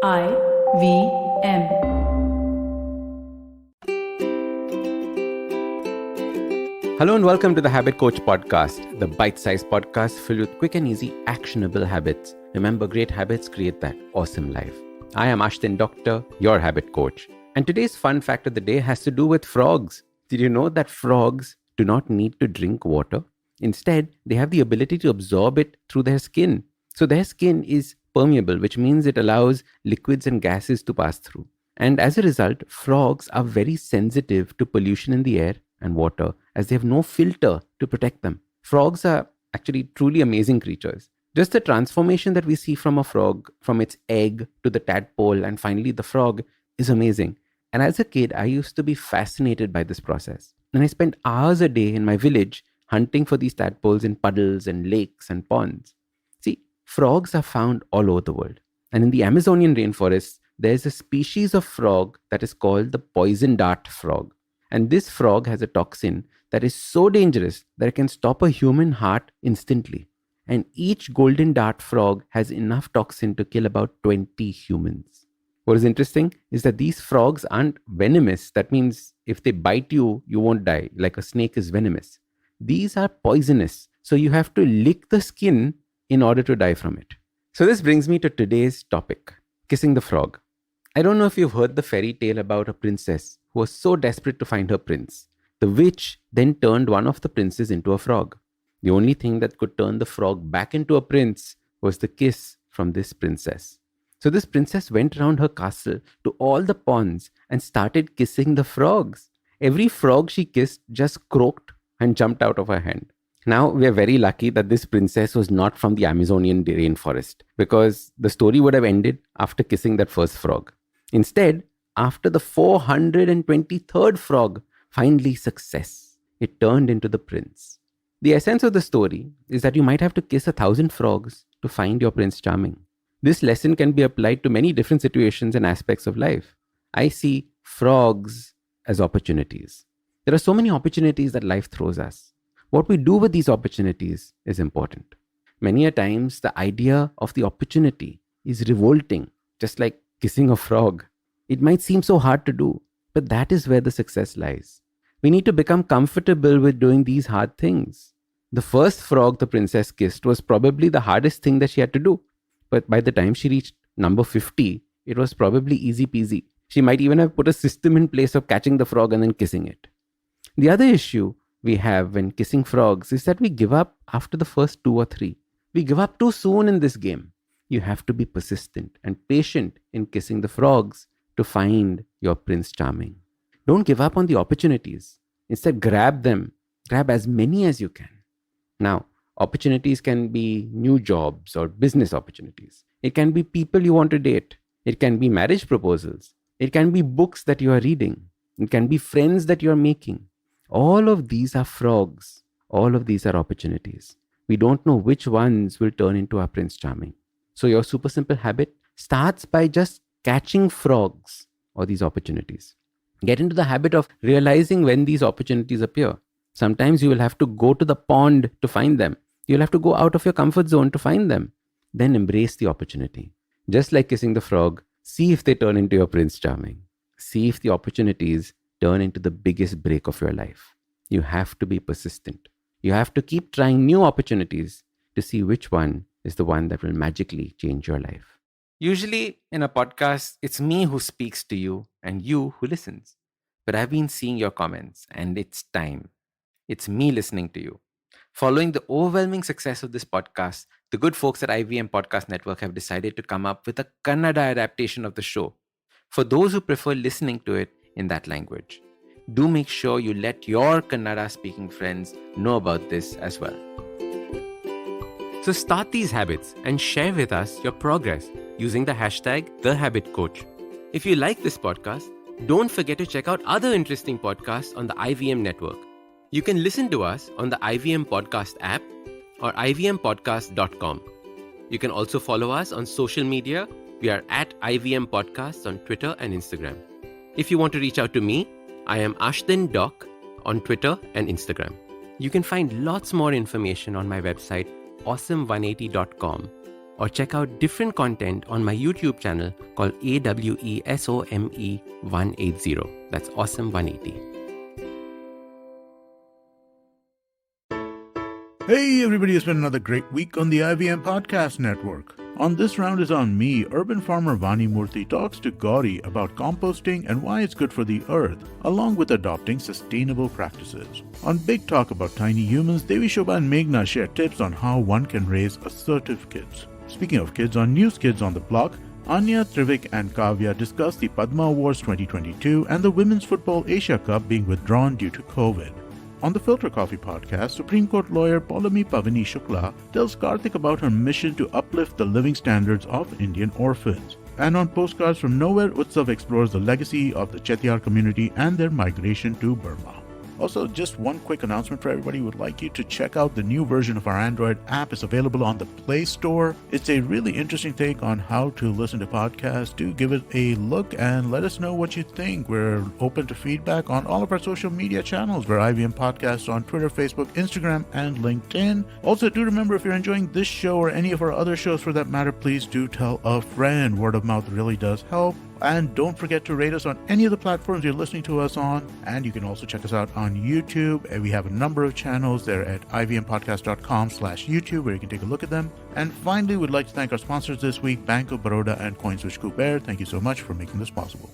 IVM. Hello and welcome to the Habit Coach Podcast, the bite-sized podcast filled with quick and easy, actionable habits. Remember, great habits create that awesome life. I am Ashdin Doctor, your habit coach. And today's fun fact of the day has to do with frogs. Did you know that frogs do not need to drink water? Instead, they have the ability to absorb it through their skin. So their skin is permeable, which means it allows liquids and gases to pass through. And as a result, frogs are very sensitive to pollution in the air and water as they have no filter to protect them. Frogs are actually truly amazing creatures. Just the transformation that we see from a frog, from its egg to the tadpole and finally the frog, is amazing. And as a kid, I used to be fascinated by this process. And I spent hours a day in my village hunting for these tadpoles in puddles and lakes and ponds. See, frogs are found all over the world. And in the Amazonian rainforests, there's a species of frog that is called the poison dart frog. And this frog has a toxin that is so dangerous that it can stop a human heart instantly. And each golden dart frog has enough toxin to kill about 20 humans. What is interesting is that these frogs aren't venomous. That means if they bite you, you won't die, like a snake is venomous. These are poisonous. So you have to lick the skin in order to die from it. So this brings me to today's topic, kissing the frog. I don't know if you've heard the fairy tale about a princess who was so desperate to find her prince. The witch then turned one of the princes into a frog. The only thing that could turn the frog back into a prince was the kiss from this princess. So this princess went around her castle to all the ponds and started kissing the frogs. Every frog she kissed just croaked and jumped out of her hand. Now, we are very lucky that this princess was not from the Amazonian rainforest because the story would have ended after kissing that first frog. Instead, after the 423rd frog, finally success, it turned into the prince. The essence of the story is that you might have to kiss 1,000 frogs to find your Prince Charming. This lesson can be applied to many different situations and aspects of life. I see frogs as opportunities. There are so many opportunities that life throws us. What we do with these opportunities is important. Many a times, the idea of the opportunity is revolting, just like kissing a frog. It might seem so hard to do, but that is where the success lies. We need to become comfortable with doing these hard things. The first frog the princess kissed was probably the hardest thing that she had to do. But by the time she reached number 50, it was probably easy peasy. She might even have put a system in place of catching the frog and then kissing it. The other issue we have when kissing frogs is that we give up after the first 2 or 3. We give up too soon in this game. You have to be persistent and patient in kissing the frogs to find your Prince Charming. Don't give up on the opportunities. Instead, grab them. Grab as many as you can. Now, opportunities can be new jobs or business opportunities. It can be people you want to date. It can be marriage proposals. It can be books that you are reading. It can be friends that you are making. All of these are frogs. All of these are opportunities. We don't know which ones will turn into our Prince Charming. So your super simple habit starts by just catching frogs or these opportunities. Get into the habit of realizing when these opportunities appear. Sometimes you will have to go to the pond to find them. You'll have to go out of your comfort zone to find them. Then embrace the opportunity. Just like kissing the frog, see if they turn into your Prince Charming. See if the opportunities turn into the biggest break of your life. You have to be persistent. You have to keep trying new opportunities to see which one is the one that will magically change your life. Usually in a podcast, it's me who speaks to you and you who listens. But I've been seeing your comments and it's time. It's me listening to you. Following the overwhelming success of this podcast, the good folks at IVM Podcast Network have decided to come up with a Kannada adaptation of the show. For those who prefer listening to it in that language, do make sure you let your Kannada speaking friends know about this as well. So start these habits and share with us your progress using the hashtag #TheHabitCoach. If you like this podcast, don't forget to check out other interesting podcasts on the IVM network. You can listen to us on the IVM Podcast app or ivmpodcast.com. You can also follow us on social media. We are at IVM Podcasts on Twitter and Instagram. If you want to reach out to me, I am Ashdin Doc on Twitter and Instagram. You can find lots more information on my website, awesome180.com. or check out different content on my YouTube channel called AWESOME 180. That's Awesome 180. Hey everybody, it's been another great week on the IVM Podcast Network. On This Round is on me, urban farmer Vani Murthy talks to Gauri about composting and why it's good for the earth, along with adopting sustainable practices. On Big Talk about tiny humans, Devi Shobha and Meghna share tips on how one can raise assertive kids. Speaking of kids, on News Kids on the Block, Anya, Trivik and Kavya discuss the Padma Awards 2022 and the Women's Football Asia Cup being withdrawn due to COVID. On the Filter Coffee podcast, Supreme Court lawyer Paulami Pavani Shukla tells Karthik about her mission to uplift the living standards of Indian orphans. And on Postcards from Nowhere, Utsav explores the legacy of the Chettiar community and their migration to Burma. Also, just one quick announcement for everybody. Would like you to check out the new version of our Android app. It's available on the Play Store. It's a really interesting take on how to listen to podcasts. Do give it a look and let us know what you think. We're open to feedback on all of our social media channels. We're IVM Podcasts on Twitter, Facebook, Instagram, and LinkedIn. Also, do remember, if you're enjoying this show or any of our other shows for that matter, please do tell a friend. Word of mouth really does help. And don't forget to rate us on any of the platforms you're listening to us on. And you can also check us out on YouTube. And we have a number of channels there at ivmpodcast.com/YouTube where you can take a look at them. And finally, we'd like to thank our sponsors this week, Bank of Baroda and CoinSwitch Kuber. Thank you so much for making this possible.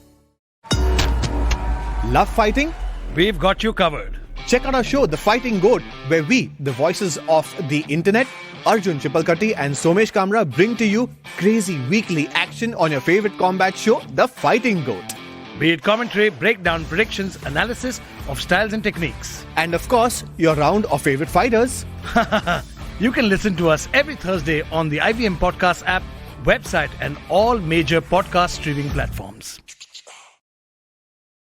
Love fighting? We've got you covered. Check out our show, The Fighting Goat, where we, the voices of the internet, Arjun Chipalkatti and Somesh Kamra, bring to you crazy weekly action on your favorite combat show, The Fighting Goat. Be it commentary, breakdown, predictions, analysis of styles and techniques. And of course, your round of favorite fighters. You can listen to us every Thursday on the IVM Podcast app, website, and all major podcast streaming platforms.